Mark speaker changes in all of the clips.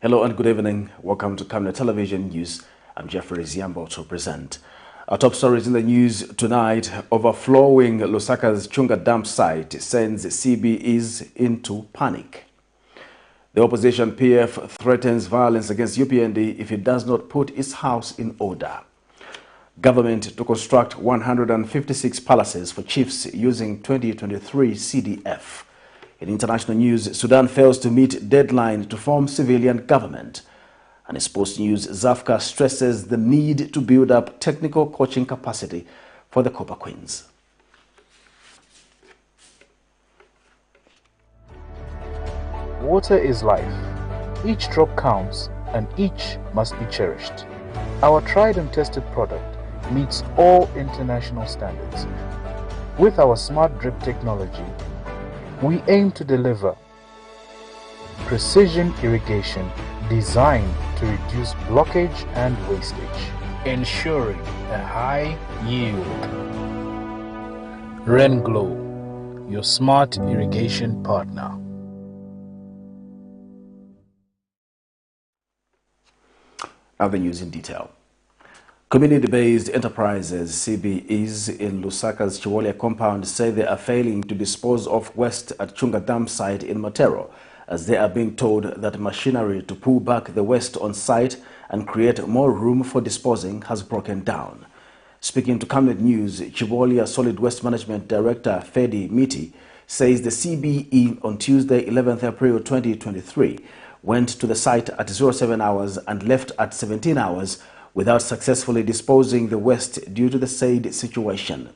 Speaker 1: Hello and good evening. Welcome to Camnet Television News. I'm Jeffrey Ziambo to present. Our top stories in the news tonight: overflowing LUSAKA'S CHUNGA dump site sends CBES into panic. The opposition PF threatens violence against UPND if it does not put its house in order. Government to construct 156 palaces for chiefs using 2023 CDF. In international news, Sudan fails to meet deadline to form civilian government. And in sports news, ZAFCA stresses the need to build up technical coaching capacity for the Copper Queens.
Speaker 2: Water is life. Each drop counts and each must be cherished. Our tried and tested product meets all international standards. With our smart drip technology, we aim to deliver precision irrigation designed to reduce blockage and wastage, ensuring a high yield. RenGlow, your smart irrigation partner.
Speaker 1: Now the news in detail. Community-based enterprises, CBES, in LUSAKA'S Chiwolia compound say they are failing to dispose of waste at CHUNGA dump site in Motero, as they are being told that machinery to pull back the waste on site and create more room for disposing has broken down. Speaking to Camnet News, Chiwolia Solid Waste Management Director Fedi Miti says the CBE on Tuesday, 11th April 2023, went to the site at 07 hours and left at 17 hours without successfully disposing the waste due to the said situation.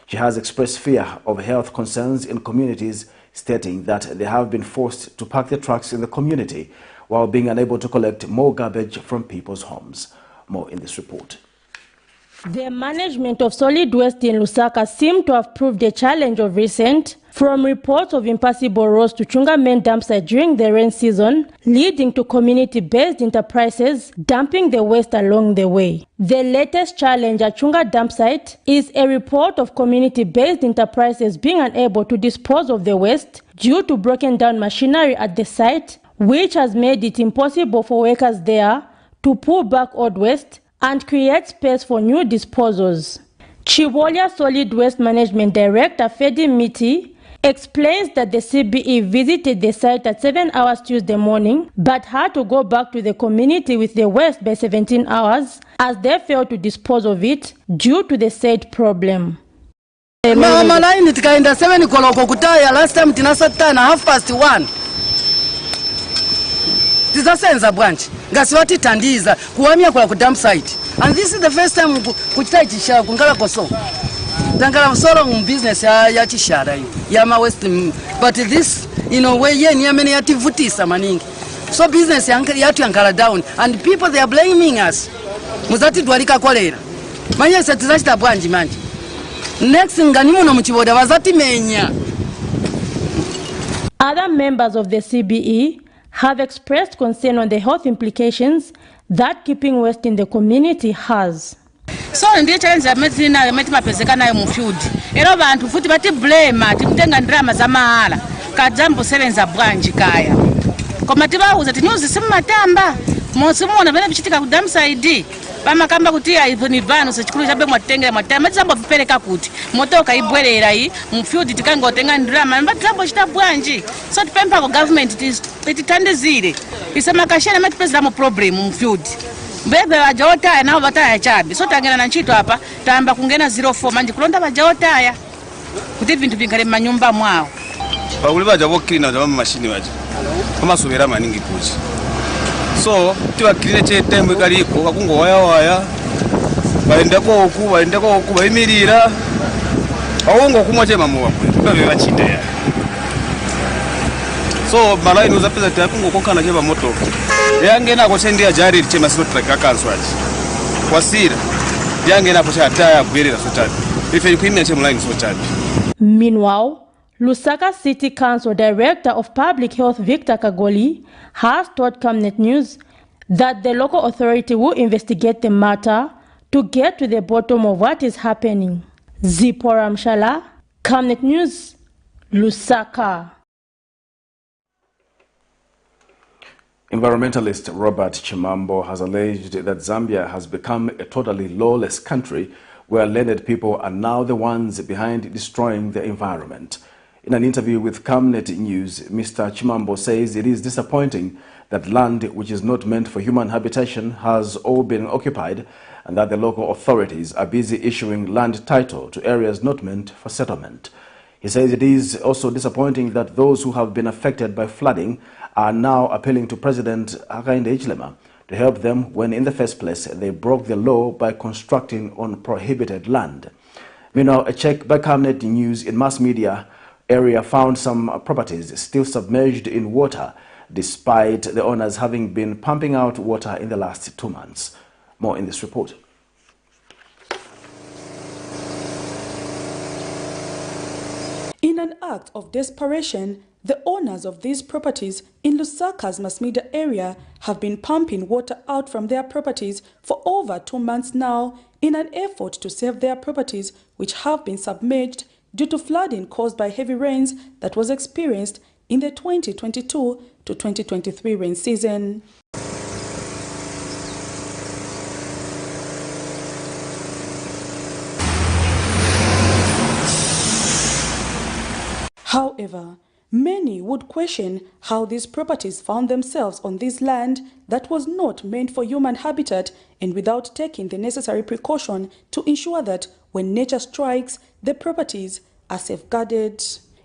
Speaker 1: She has expressed fear of health concerns in communities, stating that they have been forced to park their trucks in the community while being unable to collect more garbage from people's homes. More in this report.
Speaker 3: The management of solid waste in Lusaka seemed to have proved a challenge of recent, from reports of impassable roads to CHUNGA main dump site during the rain season, leading to community-based enterprises dumping the waste along the way. The latest challenge at CHUNGA dump site is a report of community-based enterprises being unable to dispose of the waste due to broken down machinery at the site, which has made it impossible for workers there to pull back old waste and create space for new disposals. Chiwolia Solid Waste Management Director Fedi Miti explains that the CBE visited the site at 7 hours Tuesday morning but had to go back to the community with the waste by 17 hours as they failed to dispose of it due to the said problem.
Speaker 4: Line tikaenda 7 koloko kutaya, last time tinasatana 1:30. Tizasenza branch ngasiwati tandiza kuhamia kwa dump site, and this is the first time kuchita chishara kungala koso tangala solo business ya chishara ya ma west, but this way yeni yamene yativutisa maningi, so business yatu yankala down and people they are blaming us muzati dwalika kolera manye setizachita branch manje next ngani muno muchiboda bazati menya.
Speaker 3: Other members of the CBE have expressed concern on the health implications that keeping waste in the community has.
Speaker 5: So ndiye challenge amezina mapezeka nayo mu field. Ero bantu futi bati blame ati mtenga ndrama za mahala. Kajambo sevenza branch kaya. Koma tibauza tinyuzi simatamba. Mosimuona bana bichitika ku dump side. Bama kamba kutia ipo ni vano se chikuru chabe mwatengera mwatama jambo vipeleka kuti. Motoka ibwerera yi mu field tikanga otenga ndrama mbatambo chita branch. So tipempa ko government ititandizire. Isema kashana matipeza mu problem mu field. Bebe wajota nao bataya chabi. So tangena na nchito hapa tamba kungena 04 manje kulonda bajota ya. Kuti vintu bingale manyumba mwao.
Speaker 6: Bauli baja bokina na machine baje. Kama subira maningi kuji. So tiwa kirine che tembe kaliko kakungo waya baendako oku bayimirira awongo kumwa che mamuwa babe bachinde ya. So malai nuza pesa takungo kokana che ba moto yange na ko sendia jari che masiro traka kanswaji kwasira yange na ko cha taya bwerera sotani ife kuimya che mulai sotani.
Speaker 3: Meanwhile, Lusaka City Council Director of Public Health Victor Kagoli has told Camnet News that the local authority will investigate the matter to get to the bottom of what is happening. Zipporah Mshala, Camnet News, Lusaka.
Speaker 1: Environmentalist Robert Chimambo has alleged that Zambia has become a totally lawless country where learned people are now the ones behind destroying the environment. In an interview with Camnet News, Mr. Chimambo says it is disappointing that land which is not meant for human habitation has all been occupied and that the local authorities are busy issuing land title to areas not meant for settlement. He says it is also disappointing that those who have been affected by flooding are now appealing to President Hakainde Hichilema to help them when in the first place they broke the law by constructing on prohibited land. Meanwhile, a check by Camnet News in mass media area found some properties still submerged in water despite the owners having been pumping out water in the last 2 months. More in this report.
Speaker 7: In an act of desperation, the owners of these properties in LUSAKA'S mass media area have been pumping water out from their properties for over 2 months now in an effort to save their properties, which have been submerged due to flooding caused by heavy rains that was experienced in the 2022 to 2023 rain season. However, many would question how these properties found themselves on this land that was not meant for human habitat and without taking the necessary precaution to ensure that when nature strikes, the properties are safeguarded.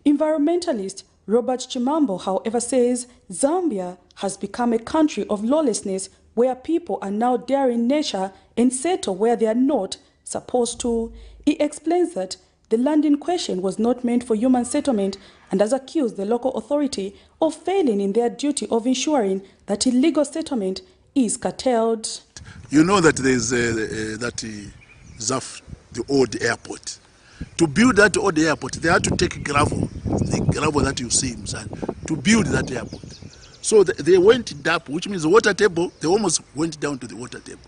Speaker 7: Environmentalist Robert Chimambo, however, says Zambia has become a country of lawlessness where people are now daring nature and settle where they are not supposed to. He explains that the land in question was not meant for human settlement and has accused the local authority of failing in their duty of ensuring that illegal settlement is curtailed.
Speaker 8: You know that there is ZAF, the old airport. To build that old airport, they had to take gravel, the gravel that you see inside, to build that airport. So they went up, which means the water table, they almost went down to the water table.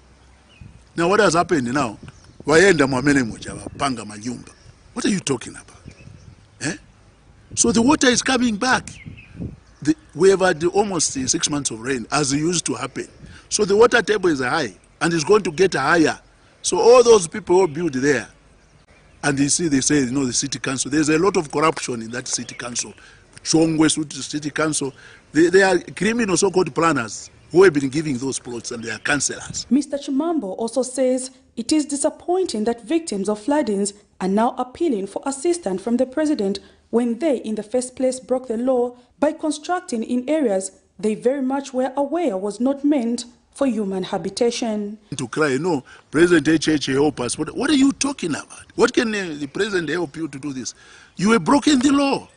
Speaker 8: Now what has happened now? What are you talking about? Eh? So the water is coming back. We have had almost 6 months of rain, as it used to happen. So the water table is high, and it's going to get higher. So all those people who build there, and you see, they say, you know, the city council, there's a lot of corruption in that city council. CHUNGA city council, they are criminal so-called planners who have been giving those plots, and they are councillors.
Speaker 7: Mr. Chimambo also says it is disappointing that victims of floodings are now appealing for assistance from the president when they in the first place broke the law by constructing in areas they very much were aware was not meant for human habitation.
Speaker 8: To cry, no, President HH help us. What are you talking about? What can the president help you to do this? You have broken the law.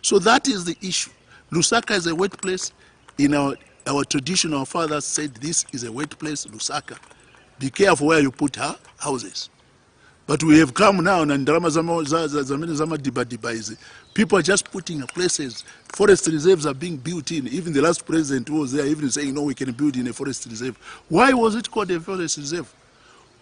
Speaker 8: So that is the issue. Lusaka is a wet place. In our tradition, our fathers said this is a wet place, Lusaka. Be careful where you put her houses. But we have come now, and people are just putting places. Forest reserves are being built in. Even the last president was there, even saying, no, we can build in a forest reserve. Why was it called a forest reserve?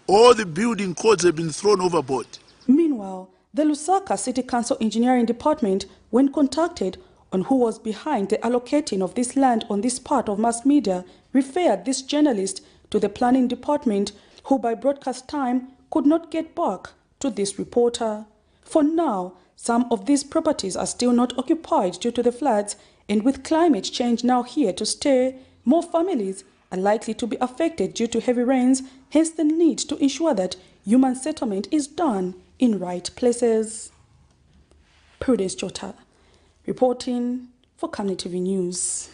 Speaker 8: All the building codes have been thrown overboard.
Speaker 7: Meanwhile, the Lusaka City Council Engineering Department, when contacted on who was behind the allocating of this land on this part of mass media, referred this journalist to the planning department, who by broadcast time could not get back to this reporter. For now, some of these properties are still not occupied due to the floods, and with climate change now here to stay, more families are likely to be affected due to heavy rains, hence the need to ensure that human settlement is done in right places. Prudence Chota, reporting for Camnet TV News.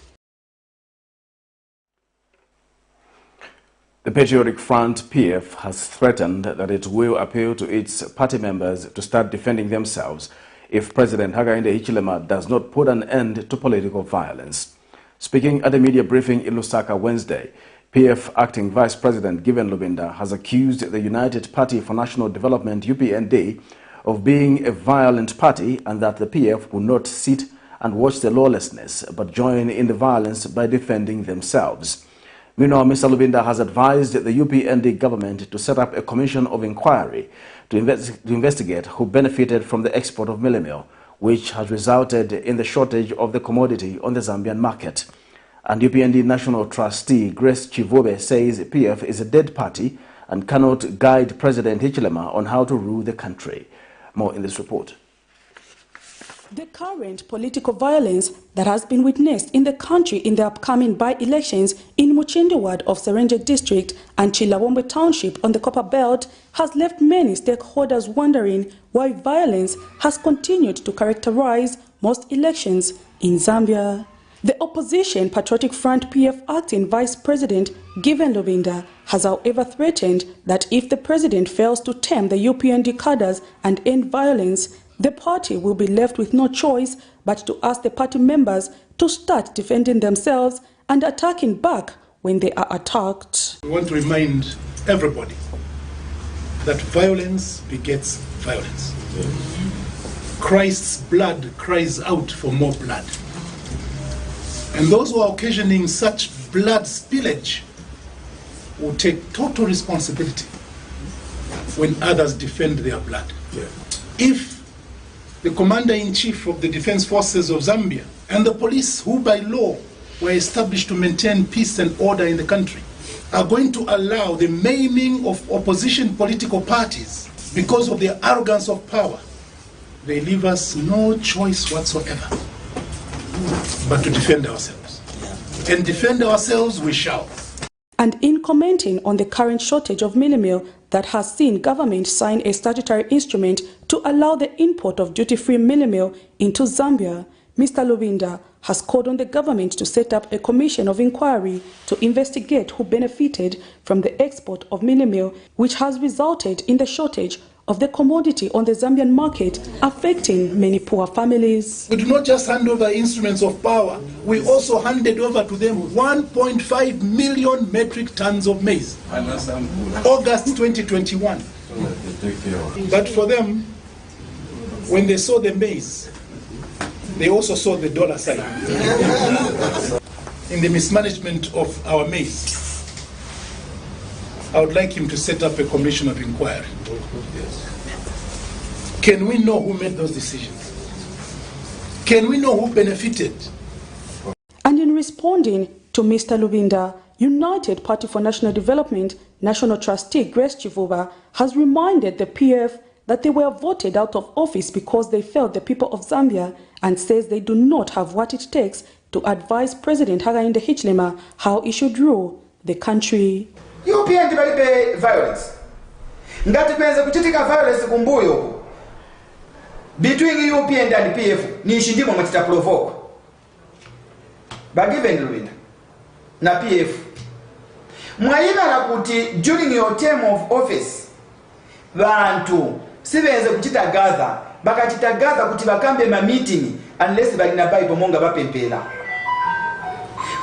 Speaker 1: The Patriotic Front, PF, has threatened that it will appeal to its party members to start defending themselves if President Hakainde Hichilema does not put an end to political violence. Speaking at a media briefing in Lusaka Wednesday, PF Acting Vice President Given Lubinda has accused the United Party for National Development, UPND, of being a violent party and that the PF will not sit and watch the lawlessness but join in the violence by defending themselves. Meanwhile, Mr. Lubinda has advised the UPND government to set up a commission of inquiry to investigate who benefited from the export of meal, which has resulted in the shortage of the commodity on the Zambian market. And UPND National Trustee Grace Chivobe says PF is a dead party and cannot guide President Hichilema on how to rule the country. More in this report.
Speaker 7: The current political violence that has been witnessed in the country in the upcoming by-elections in Muchindi Ward of Serenje District and Chilawombe Township on the Copper Belt has left many stakeholders wondering why violence has continued to characterize most elections in Zambia. The opposition Patriotic Front PF acting Vice President Given Lubinda has however threatened that if the president fails to tame the UPND cadres and end violence, the party will be left with no choice but to ask the party members to start defending themselves and attacking back when they are attacked.
Speaker 9: We want to remind everybody that violence begets violence. Christ's blood cries out for more blood. And those who are occasioning such blood spillage will take total responsibility when others defend their blood. Yeah. If the Commander-in-Chief of the Defense Forces of Zambia and the police, who by law were established to maintain peace and order in the country, are going to allow the maiming of opposition political parties because of their arrogance of power, they leave us no choice whatsoever but to defend ourselves. And defend ourselves we shall.
Speaker 7: And in commenting on the current shortage of mini meal that has seen government sign a statutory instrument to allow the import of duty-free mini meal into Zambia, Mr. Lubinda has called on the government to set up a commission of inquiry to investigate who benefited from the export of mini meal, which has resulted in the shortage of the commodity on the Zambian market, affecting many poor families.
Speaker 9: We do not just hand over instruments of power, we also handed over to them 1.5 million metric tons of maize. August 2021. But for them, when they saw the maize, they also saw the dollar sign. In the mismanagement of our maize, I would like him to set up a commission of inquiry. Can we know who made those decisions? Can we know who benefited?
Speaker 7: And in responding to Mr. Lubinda, United Party for National Development National Trustee Grace Chivobe has reminded the PF that they were voted out of office because they failed the people of Zambia, and says they do not have what it takes to advise President Hakainde Hichilema how he should rule the country.
Speaker 10: UPND balibe violence. Ngati penze kuchitika violence kumbuyo between UPND and PF ni shindimo machita provoke. Bagiven Lubinda na PF. Mwaima na kuti during your term of office bantu sibenze kuchita gather bakachita gather kuti bakambe ma meeting unless balina Bible monga bapempela.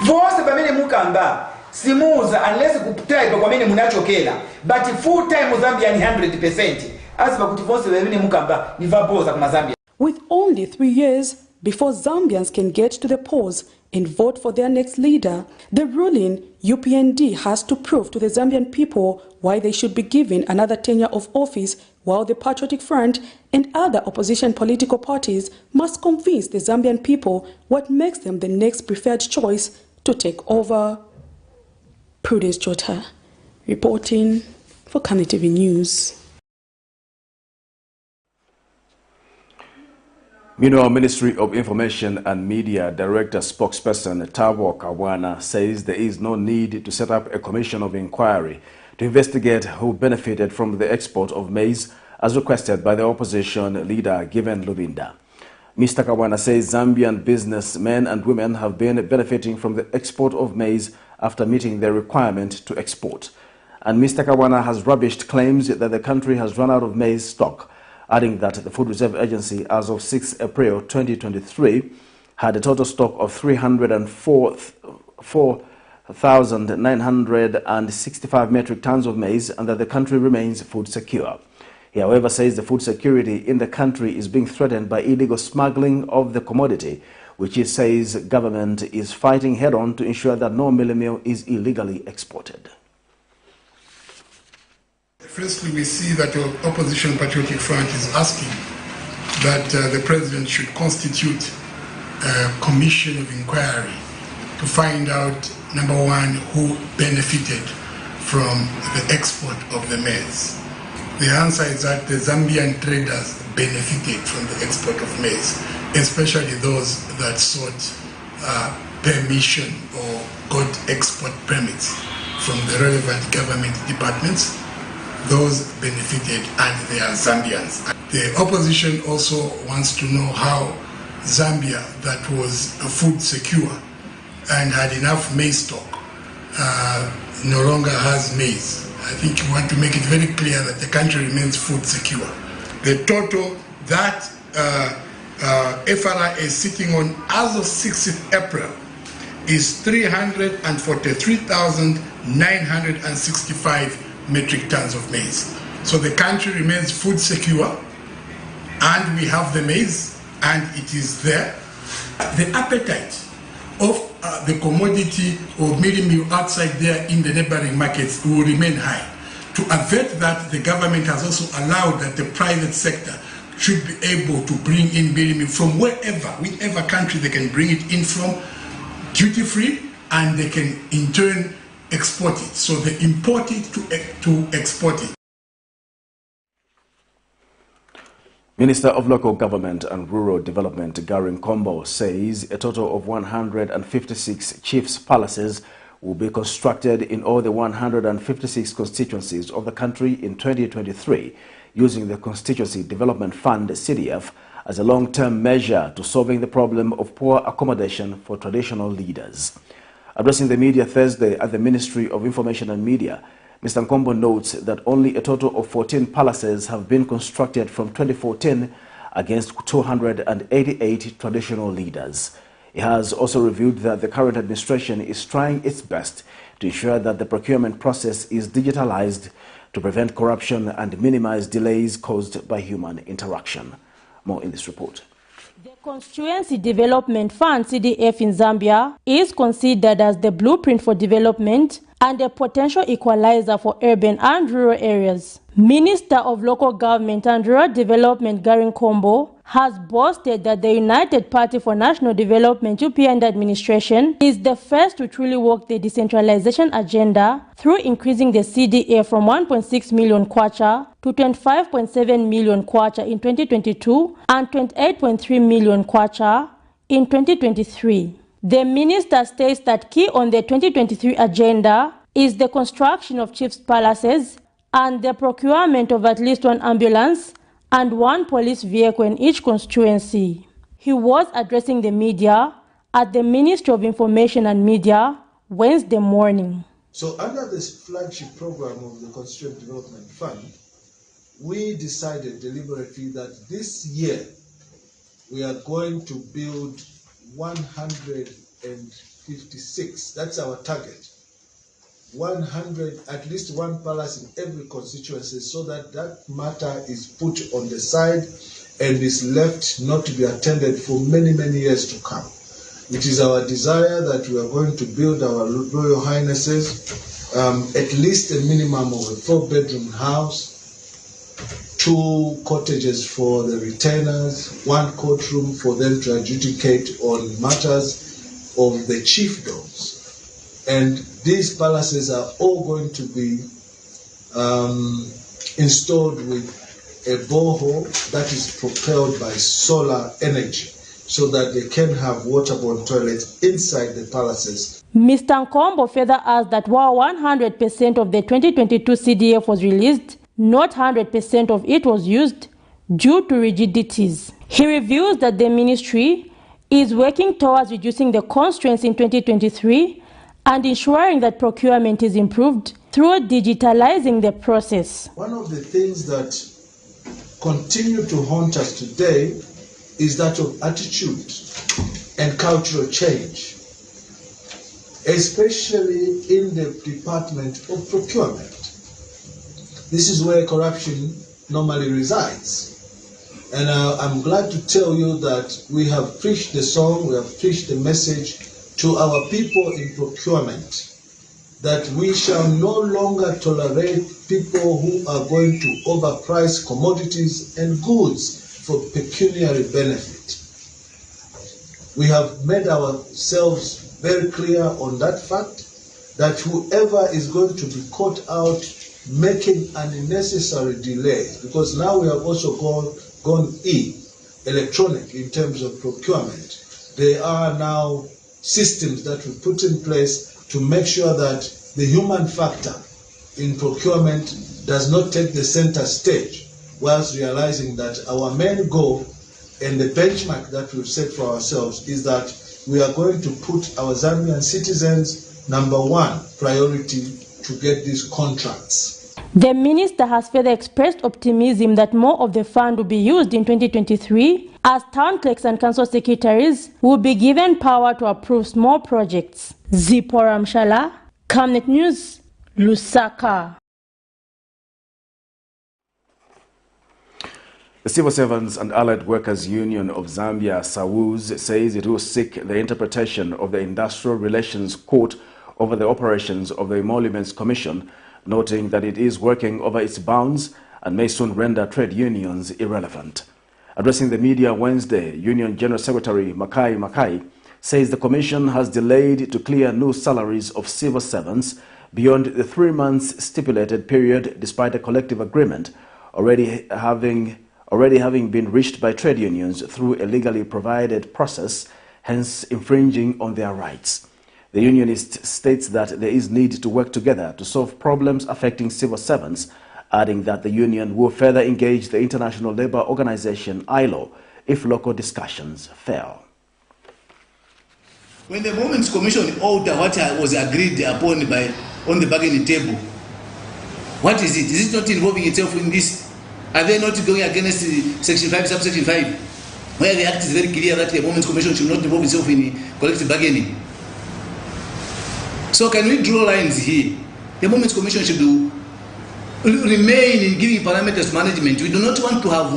Speaker 10: Vose bamene mukamba simuza unless kuputaipa kwa mene munachokela, but full time Zambia ni 100%. Asiba kuti vose bamene mukamba ni vaboza kuma Zambia.
Speaker 7: With only 3 years before Zambians can get to the polls and vote for their next leader, the ruling UPND has to prove to the Zambian people why they should be given another tenure of office, while the Patriotic Front and other opposition political parties must convince the Zambian people what makes them the next preferred choice to take over. Prudence Jota, reporting for Camnet TV News.
Speaker 1: Meanwhile, Ministry of Information and Media Director spokesperson Tabo Kawana says there is no need to set up a commission of inquiry to investigate who benefited from the export of maize as requested by the opposition leader Given Lubinda. Mr. Kawana says Zambian businessmen and women have been benefiting from the export of maize after meeting their requirement to export. And Mr. Kawana has rubbished claims that the country has run out of maize stock, adding that the Food Reserve Agency, as of 6 April 2023, had a total stock of 304,965 metric tons of maize, and that the country remains food secure. He, however, says the food security in the country is being threatened by illegal smuggling of the commodity, which he says government is fighting head-on to ensure that no mealie meal is illegally exported.
Speaker 11: Firstly, we see that the opposition Patriotic Front is asking that the president should constitute a commission of inquiry to find out, number one, who benefited from the export of the maize. The answer is that the Zambian traders benefited from the export of maize, especially those that sought permission or got export permits from the relevant government departments. Those benefited, and they are Zambians. The opposition also wants to know how Zambia, that was food secure and had enough maize stock, no longer has maize. I think you want to make it very clear that the country remains food secure. The total that FRA is sitting on as of 6th April is 343,965 metric tons of maize. So the country remains food secure, and we have the maize, and it is there. The appetite of the commodity of mealie meal outside there in the neighboring markets will remain high. To avert that, the government has also allowed that the private sector should be able to bring in mealie meal from wherever, whichever country they can bring it in from, duty-free, and they can in turn export it. So they import it to export it.
Speaker 1: Minister of Local Government and Rural Development Gary Nkombo says a total of 156 chiefs' palaces will be constructed in all the 156 constituencies of the country in 2023 using the Constituency Development Fund (CDF) as a long-term measure to solving the problem of poor accommodation for traditional leaders. Addressing the media Thursday at the Ministry of Information and Media, Mr. Nkombo notes that only a total of 14 palaces have been constructed from 2014 against 288 traditional leaders. He has also revealed that the current administration is trying its best to ensure that the procurement process is digitalized to prevent corruption and minimize delays caused by human interaction. More in this report.
Speaker 3: The Constituency Development Fund (CDF) in Zambia is considered as the blueprint for development and a potential equalizer for urban and rural areas. Minister of Local Government and Rural Development Gary Nkombo has boasted that the United Party for National Development (UPND) administration is the first to truly work the decentralization agenda through increasing the CDA from 1.6 million kwacha to 25.7 million kwacha in 2022 and 28.3 million kwacha in 2023. The minister states that key on the 2023 agenda is the construction of chiefs' palaces and the procurement of at least one ambulance and one police vehicle in each constituency. He was addressing the media at the Ministry of Information and Media Wednesday morning.
Speaker 12: So under this flagship program of the Constituent Development Fund, we decided deliberately that this year we are going to build 156. That's our target. 100, at least one palace in every constituency, so that that matter is put on the side and is left not to be attended for many, many years to come. It is our desire that we are going to build, our Royal Highnesses, at least a minimum of a 4-bedroom house, 2 cottages for the retainers, 1 courtroom for them to adjudicate on matters of the chiefdoms. And these palaces are all going to be installed with a borehole that is propelled by solar energy, so that they can have waterborne toilets inside the palaces.
Speaker 3: Mr. Nkombo further asked that while 100% of the 2022 CDF was released, not 100% of it was used due to rigidities. He reveals that the ministry is working towards reducing the constraints in 2023 and ensuring that procurement is improved through digitalizing the process.
Speaker 12: One of the things that continue to haunt us today is that of attitude and cultural change, especially in the Department of Procurement. This is where corruption normally resides. And I'm glad to tell you that we have preached the song, we have preached the message to our people in procurement, that we shall no longer tolerate people who are going to overprice commodities and goods for pecuniary benefit. We have made ourselves very clear on that fact, that whoever is going to be caught out making unnecessary delays, because now we have also gone electronic in terms of procurement. There are now systems that we put in place to make sure that the human factor in procurement does not take the center stage, whilst realizing that our main goal and the benchmark that we've set for ourselves is that we are going to put our Zambian citizens #1 priority to get these contracts.
Speaker 3: The minister has further expressed optimism that more of the fund will be used in 2023, as town clerks and council secretaries will be given power to approve small projects. Zipporah Mshala, Camnet News, Lusaka.
Speaker 1: The Civil Servants and Allied Workers Union of Zambia, SAWUZ, says it will seek the interpretation of the Industrial Relations Court over the operations of the Emoluments Commission, noting that it is working over its bounds and may soon render trade unions irrelevant. Addressing the media Wednesday, Union General Secretary Makai says the Commission has delayed to clear new salaries of civil servants beyond the 3 months stipulated period, despite a collective agreement already having been reached by trade unions through a legally provided process, hence infringing on their rights. The unionist states that there is need to work together to solve problems affecting civil servants, adding that the union will further engage the International Labour Organization ILO if local discussions fail.
Speaker 13: When the Emoluments Commission order what was agreed upon on the bargaining table, what is it? Is it not involving itself in this? Are they not going against Section 5, Subsection 5, where the Act is very clear that the Emoluments Commission should not involve itself in collective bargaining? So can we draw lines here? The Emoluments Commission should remain in giving parameters to management. We do not want to have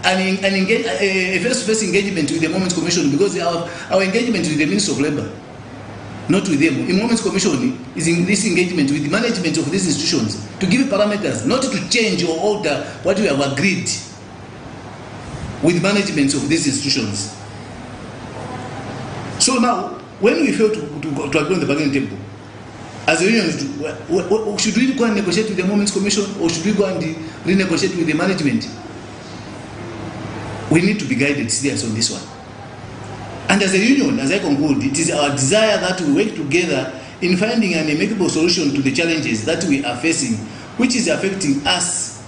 Speaker 13: a face-to-face engagement with the Emoluments Commission, because our engagement is with the Ministry of Labour, not with them. The Emoluments Commission is in this engagement with the management of these institutions to give parameters, not to change or alter what we have agreed with management of these institutions. So now, when we fail to agree on the bargaining table, as a union, should we go and negotiate with the Emoluments Commission, or should we go and renegotiate with the management? We need to be guided seriously on this one. And as a union, as I conclude, it is our desire that we work together in finding an amicable solution to the challenges that we are facing, which is affecting us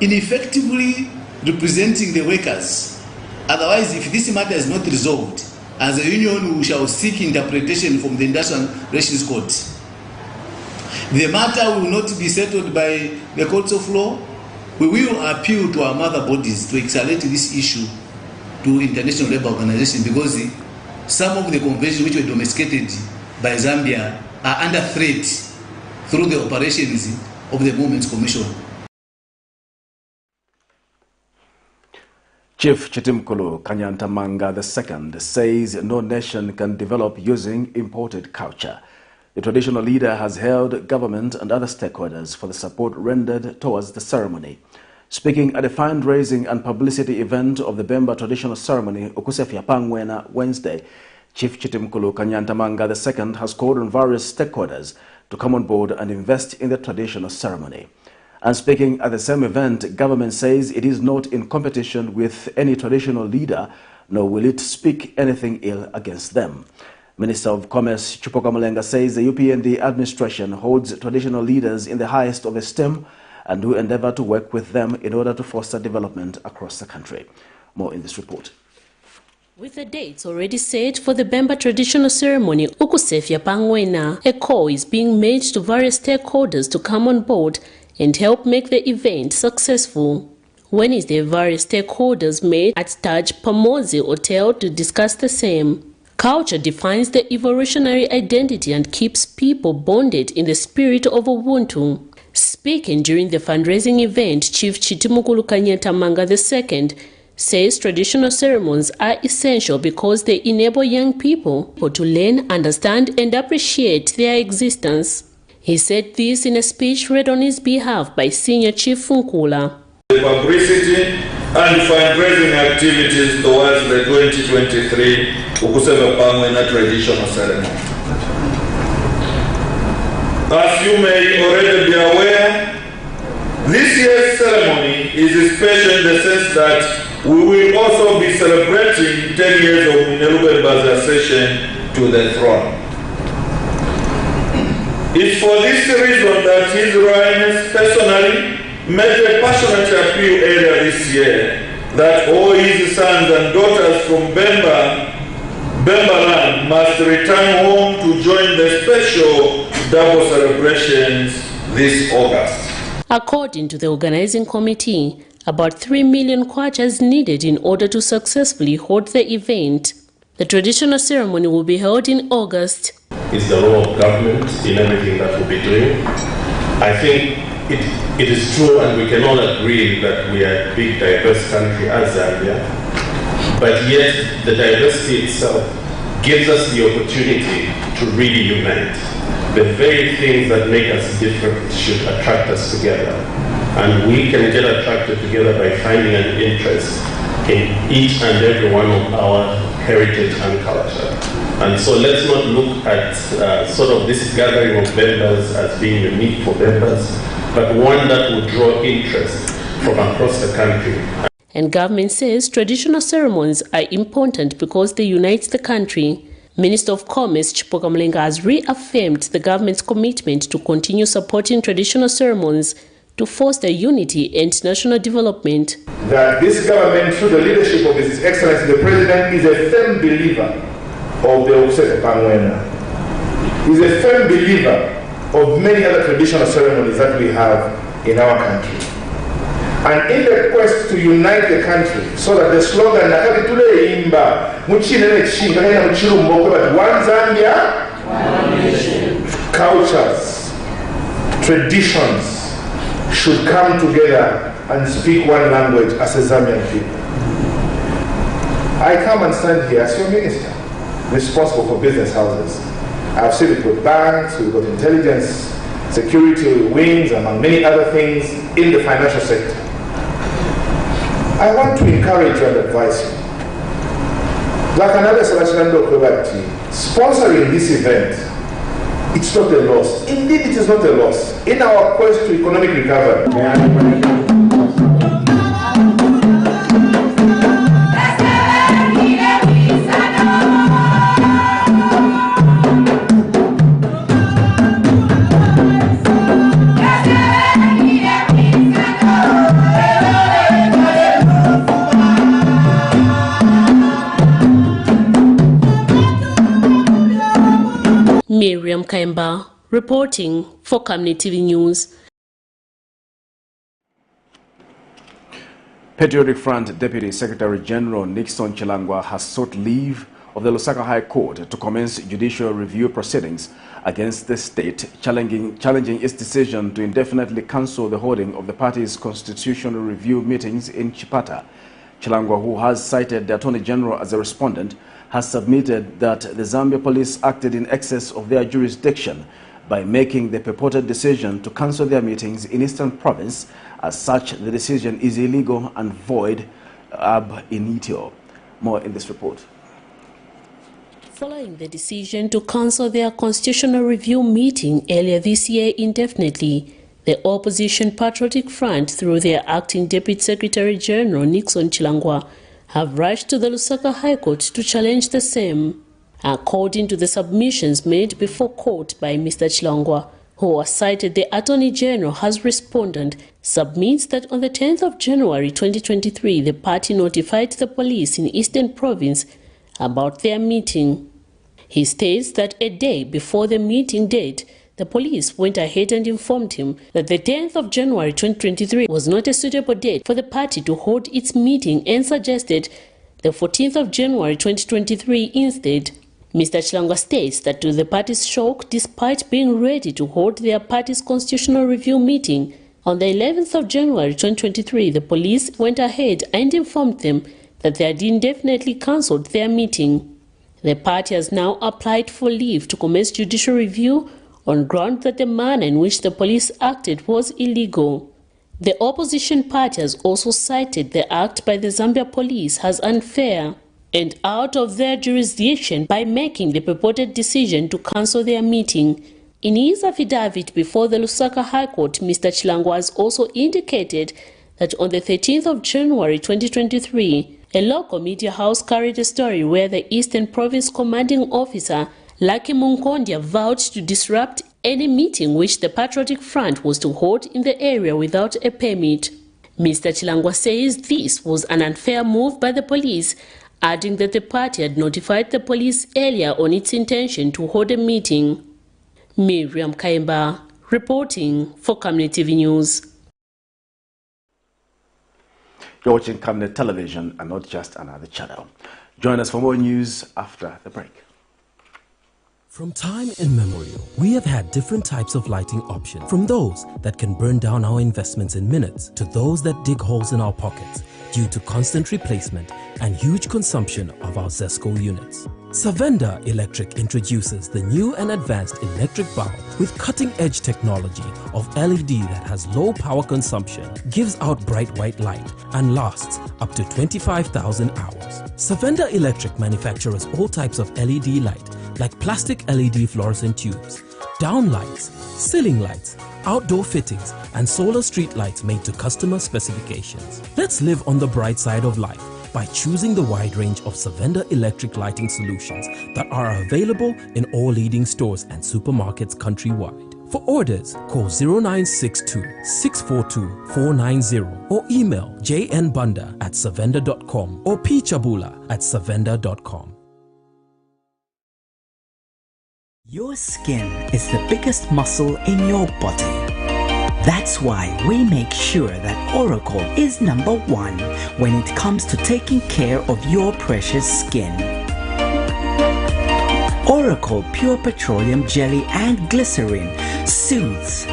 Speaker 13: in effectively representing the workers. Otherwise, if this matter is not resolved, as a union, we shall seek interpretation from the Industrial Relations Court. The matter will not be settled by the courts of law. We will appeal to our mother bodies to accelerate this issue to International Labour Organization, because some of the conventions which were domesticated by Zambia are under threat through the operations of the Emoluments Commission.
Speaker 1: Chief Chitimkulu Kanyantamanga II says no nation can develop using imported culture. The traditional leader has hailed government and other stakeholders for the support rendered towards the ceremony. Speaking at a fundraising and publicity event of the Bemba traditional ceremony, Okusefya Pangwena, Wednesday, Chief Chitimkulu Kanyantamanga II has called on various stakeholders to come on board and invest in the traditional ceremony. And speaking at the same event, government says it is not in competition with any traditional leader, nor will it speak anything ill against them. Minister of Commerce Chupoka Mulenga says the UPND administration holds traditional leaders in the highest of esteem and will endeavor to work with them in order to foster development across the country. More in this report.
Speaker 14: With the dates already set for the Bemba traditional ceremony, Okusefya Pangwena, a call is being made to various stakeholders to come on board and help make the event successful. Wednesday, various stakeholders met at Taj Pamozi Hotel to discuss the same. Culture defines the evolutionary identity and keeps people bonded in the spirit of Ubuntu. Speaking during the fundraising event, Chief Chitimukulu Kanyantamanga II says traditional ceremonies are essential because they enable young people to learn, understand, and appreciate their existence. He said this in a speech read on his behalf by Senior Chief Funkula.
Speaker 15: The publicity and fundraising activities towards the 2023 Okusefya Pangwena traditional ceremony. As you may already be aware, this year's ceremony is special in the sense that we will also be celebrating 10 years of Minelubemba's accession to the throne. It's for this reason that His Royalness personally made a passionate appeal earlier this year that all his sons and daughters from Bemba land must return home to join the special double celebrations this August.
Speaker 14: According to the organizing committee, about 3 million kwacha is needed in order to successfully hold the event. The traditional ceremony will be held in August.
Speaker 16: It's the role of government in everything that we'll be doing. I think it is true, and we can all agree that we are a big, diverse country as Zambia, but yet the diversity itself gives us the opportunity to really unite. The very things that make us different should attract us together, and we can get attracted together by finding an interest in each and every one of our heritage and culture. And so let's not look at sort of this gathering of members as being unique for members, but one that will draw interest from across the country.
Speaker 14: And government says traditional ceremonies are important because they unite the country. Minister of Commerce Chipoka Mlenga has reaffirmed the government's commitment to continue supporting traditional ceremonies to foster unity and national development.
Speaker 17: That this government, through the leadership of His Excellency the President, is a firm believer of the Okuseka Pangwena. He is a firm believer of many other traditional ceremonies that we have in our country. And in the quest to unite the country, so that the slogan one Zambia, one nation, cultures, traditions should come together and speak one language as a Zambian people. I come and stand here as your minister, responsible for business houses. I've seen it with banks, we've got intelligence, security wings, among many other things in the financial sector. I want to encourage you and advise you. Like another sponsoring this event, it's not a loss. Indeed, it is not a loss. In our quest to economic recovery.
Speaker 14: Miriam Kaimba reporting for Camnet TV News.
Speaker 1: Patriotic Front Deputy Secretary General Nixon Chilangwa has sought leave of the Lusaka High Court to commence judicial review proceedings against the state, challenging its decision to indefinitely cancel the holding of the party's constitutional review meetings in Chipata. Chilangwa, who has cited the Attorney General as a respondent, has submitted that the Zambia police acted in excess of their jurisdiction by making the purported decision to cancel their meetings in Eastern Province. As such, the decision is illegal and void ab initio. More in this report.
Speaker 14: Following the decision to cancel their constitutional review meeting earlier this year indefinitely, the opposition Patriotic Front, through their acting Deputy Secretary General Nixon Chilangwa, have rushed to the Lusaka High Court to challenge the same. According to the submissions made before court by Mr. Chilangwa, who has cited the Attorney General as respondent, submits that on the 10th of January 2023, the party notified the police in Eastern Province about their meeting. He states that a day before the meeting date, the police went ahead and informed him that the 10th of January 2023 was not a suitable date for the party to hold its meeting and suggested the 14th of January 2023 instead. Mr. Chilangwa states that to the party's shock, despite being ready to hold their party's constitutional review meeting, on the 11th of January 2023, the police went ahead and informed them that they had indefinitely cancelled their meeting. The party has now applied for leave to commence judicial review on ground that the manner in which the police acted was illegal. The opposition party has also cited the act by the Zambia police as unfair. and out of their jurisdiction by making the purported decision to cancel their meeting. In his affidavit before the Lusaka High Court, Mr. Chilangwa has also indicated that on the 13th of January 2023, a local media house carried a story where the Eastern Province Commanding Officer Lucky Munkondia vowed to disrupt any meeting which the Patriotic Front was to hold in the area without a permit. Mr. Chilangwa says this was an unfair move by the police, adding that the party had notified the police earlier on its intention to hold a meeting. Miriam Kaimba, reporting for Camnet TV News.
Speaker 1: You're watching Camnet Television and not just another channel. Join us for more news after the break.
Speaker 18: From time immemorial, we have had different types of lighting options, from those that can burn down our investments in minutes to those that dig holes in our pockets due to constant replacement and huge consumption of our ZESCO units. Savenda Electric introduces the new and advanced electric bulb with cutting-edge technology of LED that has low power consumption, gives out bright white light, and lasts up to 25,000 hours. Savenda Electric manufactures all types of LED light like plastic LED fluorescent tubes, down lights, ceiling lights, outdoor fittings, and solar street lights made to customer specifications. Let's live on the bright side of life by choosing the wide range of Savenda electric lighting solutions that are available in all leading stores and supermarkets countrywide. For orders, call 0962-642-490 or email jnbunda@savenda.com or pchabula@savenda.com.
Speaker 19: Your skin is the biggest muscle in your body. That's why we make sure that Oracle is #1 when it comes to taking care of your precious skin. Oracle Pure Petroleum Jelly and Glycerin soothes,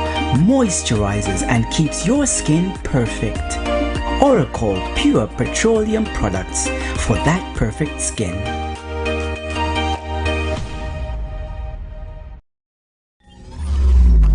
Speaker 19: moisturizes, and keeps your skin perfect. Oracle Pure Petroleum products for that perfect skin.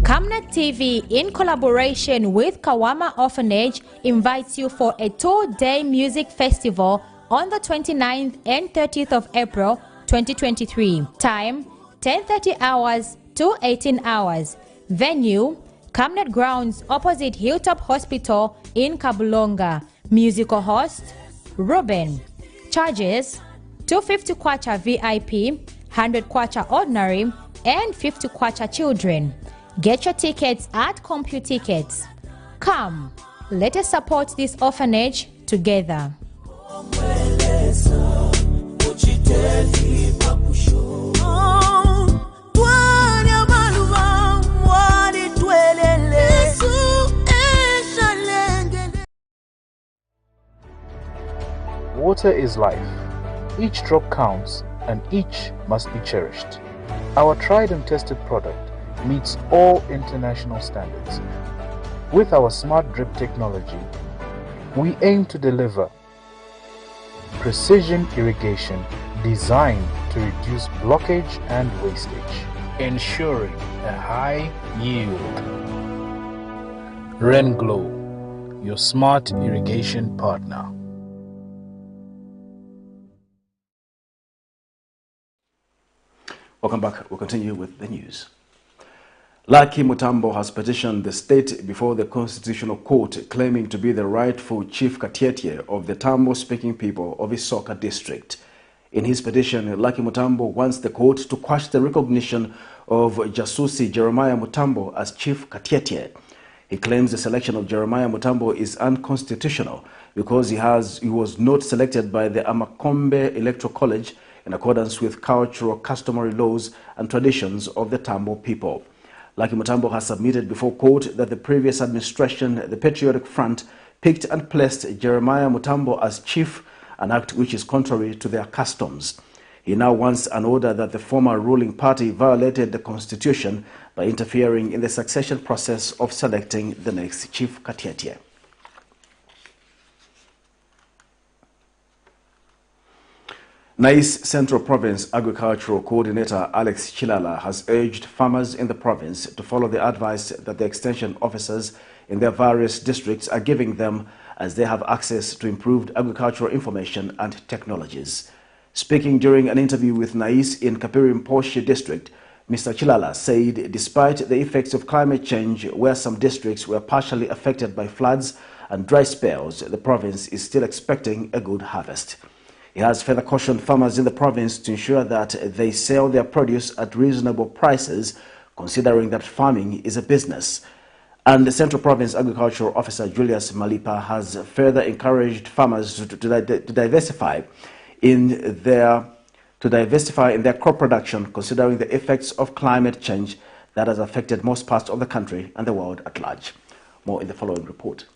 Speaker 20: Camnet TV, in collaboration with Kawama Orphanage, invites you for a 2-day music festival on the 29th and 30th of April 2023. Time 10:30 hours to 18 hours. Venue Camnet Grounds opposite Hilltop Hospital in Kabulonga. Musical host Ruben. Charges 250 kwacha VIP, 100 kwacha ordinary, and 50 kwacha children. Get your tickets at CompuTickets. Come, let us support this orphanage together.
Speaker 2: Water is life. Each drop counts and each must be cherished. Our tried and tested product meets all international standards. With our smart drip technology, we aim to deliver precision irrigation designed to reduce blockage and wastage, ensuring a high yield. RenGlow, your smart irrigation partner.
Speaker 1: Welcome back. We'll continue with the news. Lucky Mutambo has petitioned the state before the Constitutional Court, claiming to be the rightful Chief Katietie of the Tambo-speaking people of Isoka district. In his petition, Lucky Mutambo wants the court to quash the recognition of Jasusi Jeremiah Mutambo as Chief Katietie. He claims the selection of Jeremiah Mutambo is unconstitutional because he was not selected by the Amakombe Electoral College in accordance with cultural customary laws and traditions of the Tambo people. Lucky Mutambo has submitted before court that the previous administration, the Patriotic Front, picked and placed Jeremiah Mutambo as chief, an act which is contrary to their customs. He now wants an order that the former ruling party violated the constitution by interfering in the succession process of selecting the next Chief Katietie. Nice Central Province Agricultural Coordinator Alex Chilala has urged farmers in the province to follow the advice that the extension officers in their various districts are giving them, as they have access to improved agricultural information and technologies. Speaking during an interview with Nais in Kapirimposhi district, Mr. Chilala said despite the effects of climate change, where some districts were partially affected by floods and dry spells, the province is still expecting a good harvest. He has further cautioned farmers in the province to ensure that they sell their produce at reasonable prices, considering that farming is a business. And the Central Province Agricultural Officer Julius Malipa has further encouraged farmers to diversify in their crop production, considering the effects of climate change that has affected most parts of the country and the world at large. More in the following report.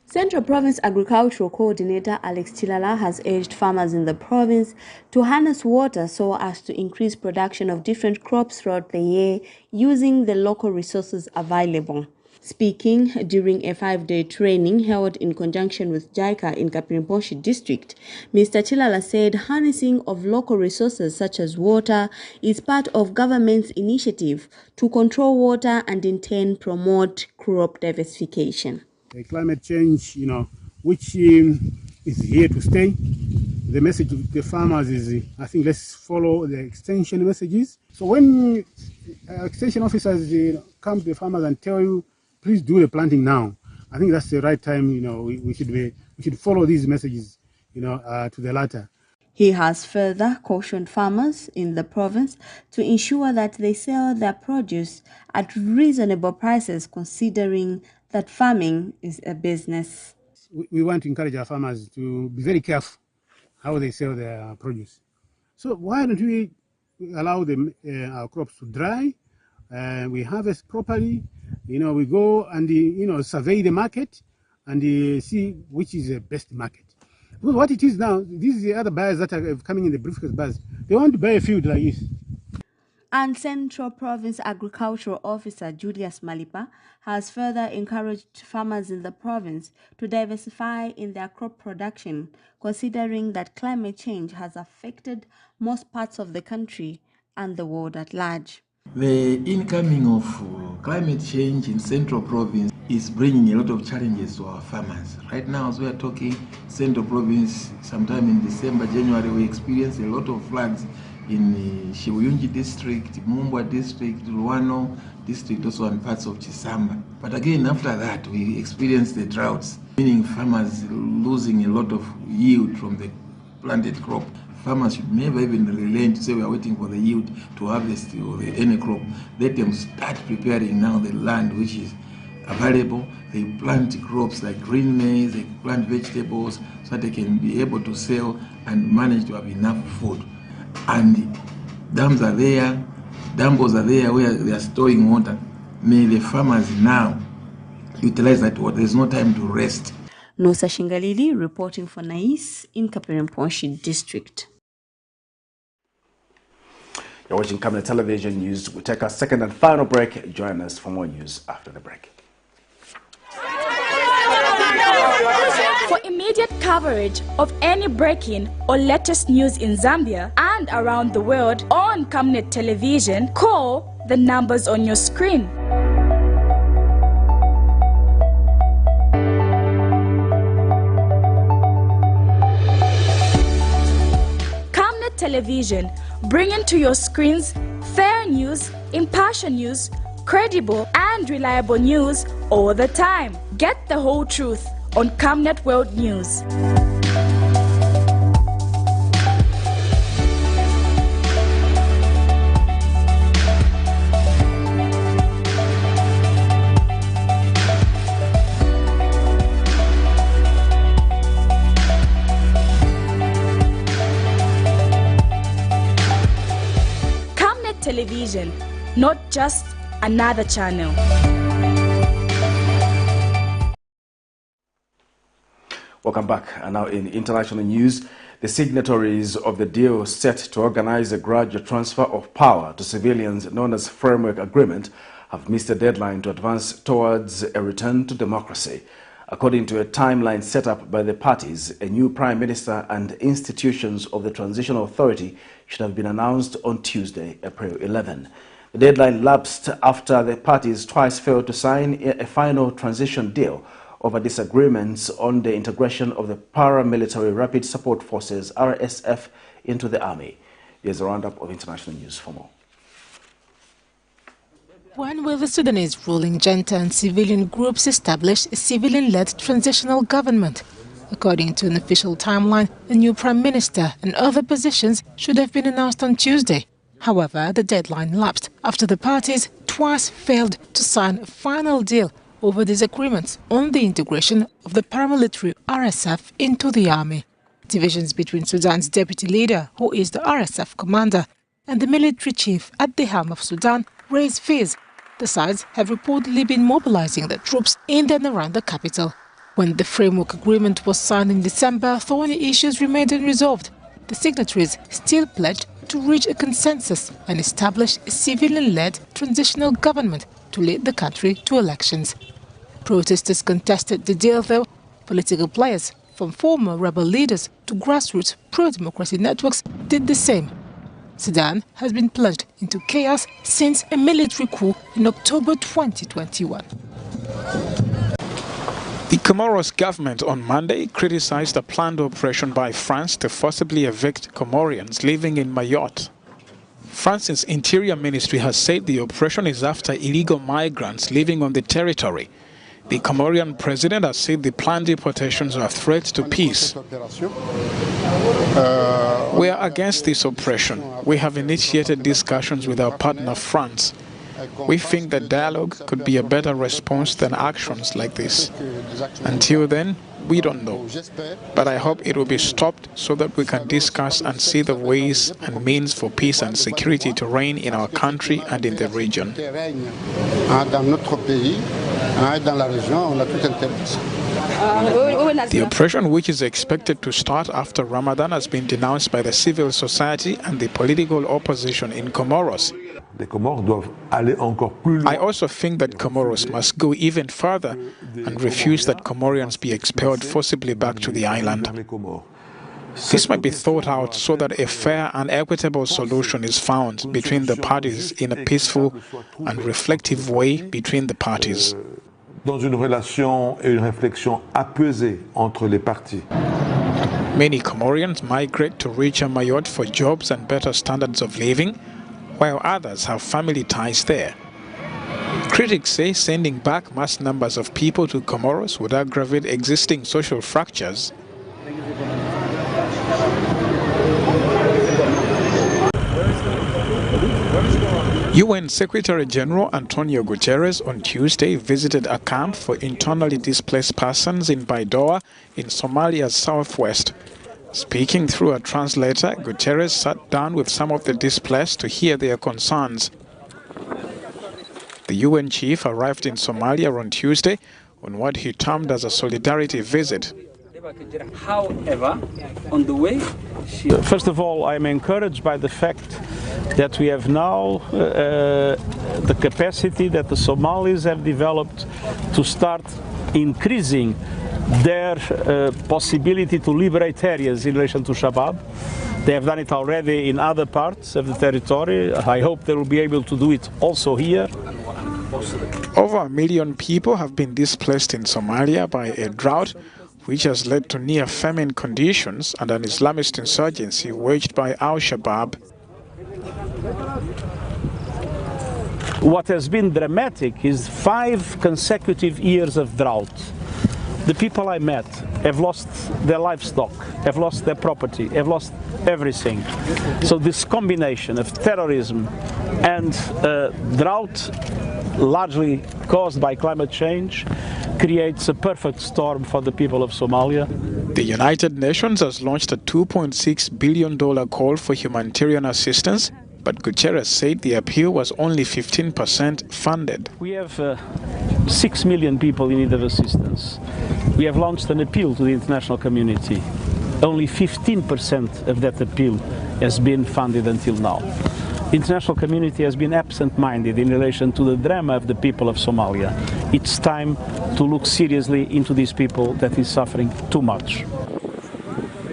Speaker 21: Central Province Agricultural Coordinator Alex Chilala has urged farmers in the province to harness water so as to increase production of different crops throughout the year using the local resources available. Speaking during a 5-day training held in conjunction with JICA in Kapirimposhi district, Mr. Chilala said harnessing of local resources such as water is part of government's initiative to control water and in turn promote crop diversification.
Speaker 22: The climate change, which is here to stay. The message to the farmers is, I think, let's follow the extension messages. So when extension officers come to the farmers and tell you, please do the planting now, I think that's the right time. We should follow these messages, to the latter.
Speaker 21: He has further cautioned farmers in the province to ensure that they sell their produce at reasonable prices, considering that farming is a business.
Speaker 22: We want to encourage our farmers to be very careful how they sell their produce. So why don't we allow our crops to dry, we harvest properly, we go and survey the market and see which is the best market. Because what it is now, these are the other buyers that are coming in the briefcase buyers. They want to buy a field like this.
Speaker 21: And Central Province Agricultural Officer Julius Malipa has further encouraged farmers in the province to diversify in their crop production, considering that climate change has affected most parts of the country and the world at large.
Speaker 23: The incoming of climate change in Central Province is bringing a lot of challenges to our farmers. Right now, as we are talking, Central Province, sometime in December, January, we experienced a lot of floods in Shibuyunji district, Mumbwa district, Luano district, also and parts of Chisamba. But again, after that, we experienced the droughts, meaning farmers losing a lot of yield from the planted crop. Farmers should never even relent to say we are waiting for the yield to harvest or any crop. Let them start preparing now the land which is available. They plant crops like green maize, they plant vegetables so that they can be able to sell and manage to have enough food. And dams are there, dampos are there where they are storing water. May the farmers now utilize that water. There's no time to rest.
Speaker 21: Nosa Shingalili reporting for Nais in Kapirimposhi district.
Speaker 1: You're watching Camnet Television News. We'll take our second and final break. Join us for more news after the break.
Speaker 24: For immediate coverage of any breaking or latest news in Zambia and around the world on Camnet Television, call the numbers on your screen. Camnet Television, bringing to your screens fair news, impartial news, credible and reliable news all the time. Get the whole truth on Camnet World News. Camnet Television, not just another channel.
Speaker 1: Welcome back. And now in international news, the signatories of the deal set to organize a gradual transfer of power to civilians known as Framework Agreement have missed a deadline to advance towards a return to democracy. According to a timeline set up by the parties, a new Prime Minister and institutions of the Transitional Authority should have been announced on Tuesday, April 11. The deadline lapsed after the parties twice failed to sign a final transition deal over disagreements on the integration of the Paramilitary Rapid Support Forces, RSF, into the army. Here's a roundup of international news for more.
Speaker 4: When will the Sudanese ruling junta and civilian groups establish a civilian-led transitional government? According to an official timeline, a new prime minister and other positions should have been announced on Tuesday. However, the deadline lapsed after the parties twice failed to sign a final deal over disagreements on the integration of the paramilitary RSF into the army. Divisions between Sudan's deputy leader, who is the RSF commander, and the military chief at the helm of Sudan raise fears. The sides have reportedly been mobilizing their troops in and around the capital. When the framework agreement was signed in December, thorny issues remained unresolved. The signatories still pledged to reach a consensus and establish a civilian-led transitional government to lead the country to elections. Protesters contested the deal, though. Political players, from former rebel leaders to grassroots pro-democracy networks, did the same. Sudan has been plunged into chaos since a military coup in October 2021.
Speaker 5: The Comoros government on Monday criticized a planned operation by France to forcibly evict Comorians living in Mayotte. France's Interior Ministry has said the operation is after illegal migrants living on the territory. The Comorian president has said the planned deportations are a threat to peace. We are against this oppression. We have initiated discussions with our partner France. We think that dialogue could be a better response than actions like this. Until then, we don't know. But I hope it will be stopped so that we can discuss and see the ways and means for peace and security to reign in our country and in the region. The operation, which is expected to start after Ramadan, has been denounced by the civil society and the political opposition in Comoros. I also think that Comoros must go even further and refuse that Comorians be expelled forcibly back to the island. This might be thought out so that a fair and equitable solution is found between the parties in a peaceful and reflective way between the parties. Many Comorians migrate to richer Mayotte for jobs and better standards of living, while others have family ties there. Critics say sending back mass numbers of people to Comoros would aggravate existing social fractures. UN Secretary General Antonio Guterres on Tuesday visited a camp for internally displaced persons in Baidoa in Somalia's southwest. Speaking through a translator, Guterres sat down with some of the displaced to hear their concerns. The UN chief arrived in Somalia on Tuesday on what he termed as a solidarity visit.
Speaker 6: However, on the way, first of all, I'm encouraged by the fact that we have now the capacity that the Somalis have developed to start increasing their possibility to liberate areas in relation to Shabab. They have done it already in other parts of the territory. I hope they will be able to do it also here.
Speaker 5: Over 1 million people have been displaced in Somalia by a drought, which has led to near famine conditions and an Islamist insurgency waged by Al-Shabaab.
Speaker 6: What has been dramatic is 5 consecutive years of drought. The people I met have lost their livestock, have lost their property, have lost everything. So this combination of terrorism and drought, largely caused by climate change, creates a perfect storm for the people of Somalia.
Speaker 5: The United Nations has launched a $2.6 billion call for humanitarian assistance, but Guterres said the appeal was only 15% funded.
Speaker 6: We have 6 million people in need of assistance. We have launched an appeal to the international community. Only 15% of that appeal has been funded until now. The international community has been absent-minded in relation to the drama of the people of Somalia. It's time to look seriously into these people that is suffering too much.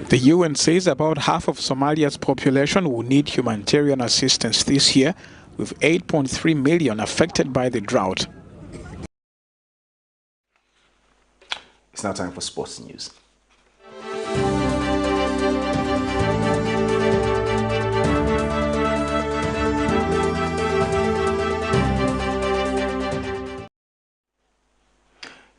Speaker 5: The UN says about half of Somalia's population will need humanitarian assistance this year, with 8.3 million affected by the drought.
Speaker 1: It's now time for sports news.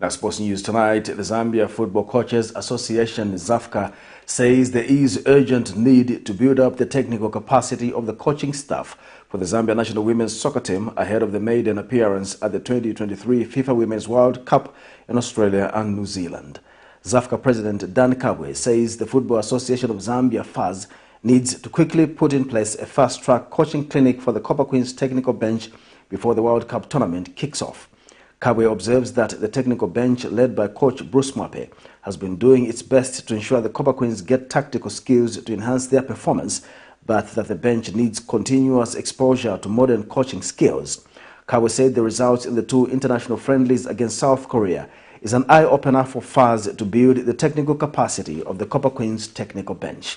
Speaker 1: Now, sports news tonight. The Zambia Football Coaches Association, ZAFCA, says there is urgent need to build up the technical capacity of the coaching staff for the Zambia national women's soccer team ahead of the maiden appearance at the 2023 FIFA Women's World Cup in Australia and New Zealand. ZAFCA President Dan Kabwe says the Football Association of Zambia, FAZ, needs to quickly put in place a fast-track coaching clinic for the Copper Queens technical bench before the World Cup tournament kicks off. Kabwe observes that the technical bench, led by coach Bruce Mwape, has been doing its best to ensure the Copper Queens get tactical skills to enhance their performance, but that the bench needs continuous exposure to modern coaching skills. Kabwe said the results in the 2 international friendlies against South Korea is an eye-opener for FAZ to build the technical capacity of the Copper Queens technical bench.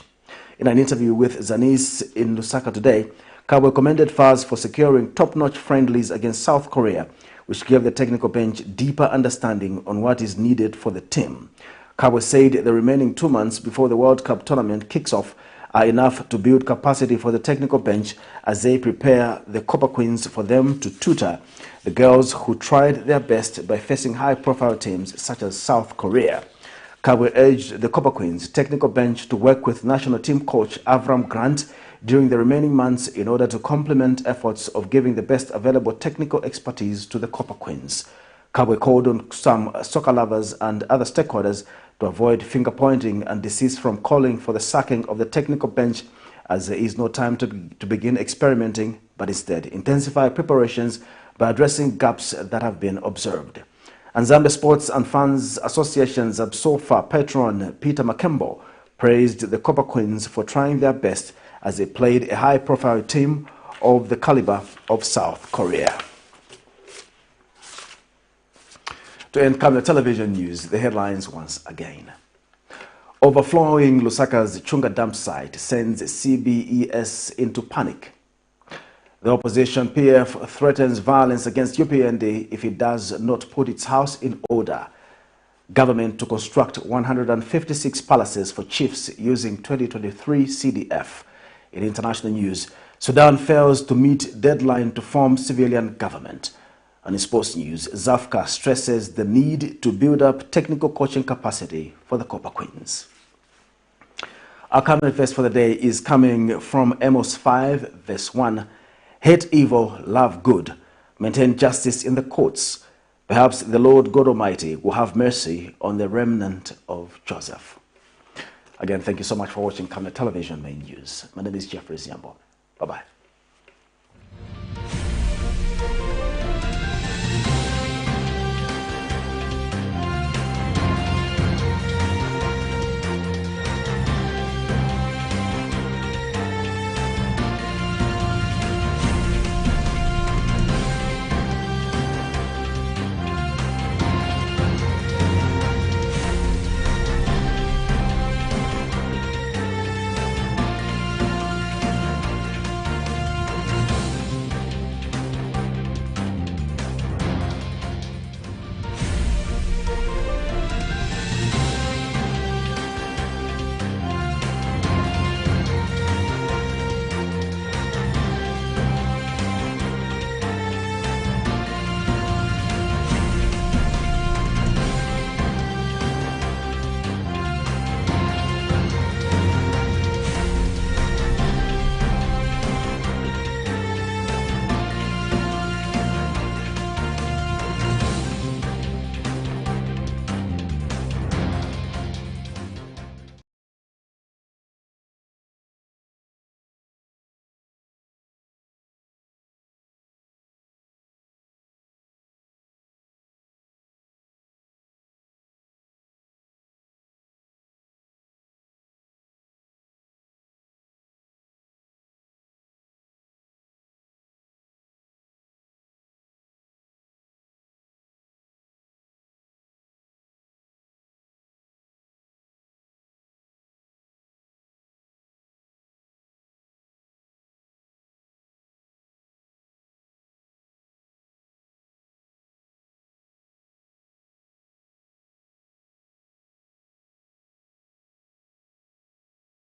Speaker 1: In an interview with Zanis in Lusaka today, Kabwe commended FAZ for securing top-notch friendlies against South Korea, which gave the technical bench deeper understanding on what is needed for the team. Kabwe said the remaining 2 months before the World Cup tournament kicks off are enough to build capacity for the technical bench as they prepare the Copper Queens for them to tutor the girls who tried their best by facing high-profile teams such as South Korea. Kabwe urged the Copper Queens technical bench to work with national team coach Avram Grant during the remaining months in order to complement efforts of giving the best available technical expertise to the Copper Queens. Kabwe called on some soccer lovers and other stakeholders to avoid finger-pointing and desist from calling for the sacking of the technical bench, as there is no time to begin experimenting, but instead intensify preparations by addressing gaps that have been observed. And Zambia Sports and Fans Association's SOFA patron Peter Makembo praised the Copper Queens for trying their best as they played a high-profile team of the caliber of South Korea. To end Camnet television news, the headlines once again. Overflowing LUSAKA'S CHUNGA dump site sends CBES into panic. The opposition PF threatens violence against UPND if it does not put its house in order. Government to construct 156 palaces for chiefs using 2023 CDF. In international news, Sudan fails to meet deadline to form civilian government. And in sports news, ZAFCA stresses the need to build up technical coaching capacity for the Copper Queens. Our Camnet verse for the day is coming from AMOS 5, verse 1. Hate evil, love good, maintain justice in the courts. Perhaps the Lord God Almighty will have mercy on the remnant of Joseph. Again, thank you so much for watching Camnet Television Main News. My name is Jeffrey Ziambo. Bye-bye.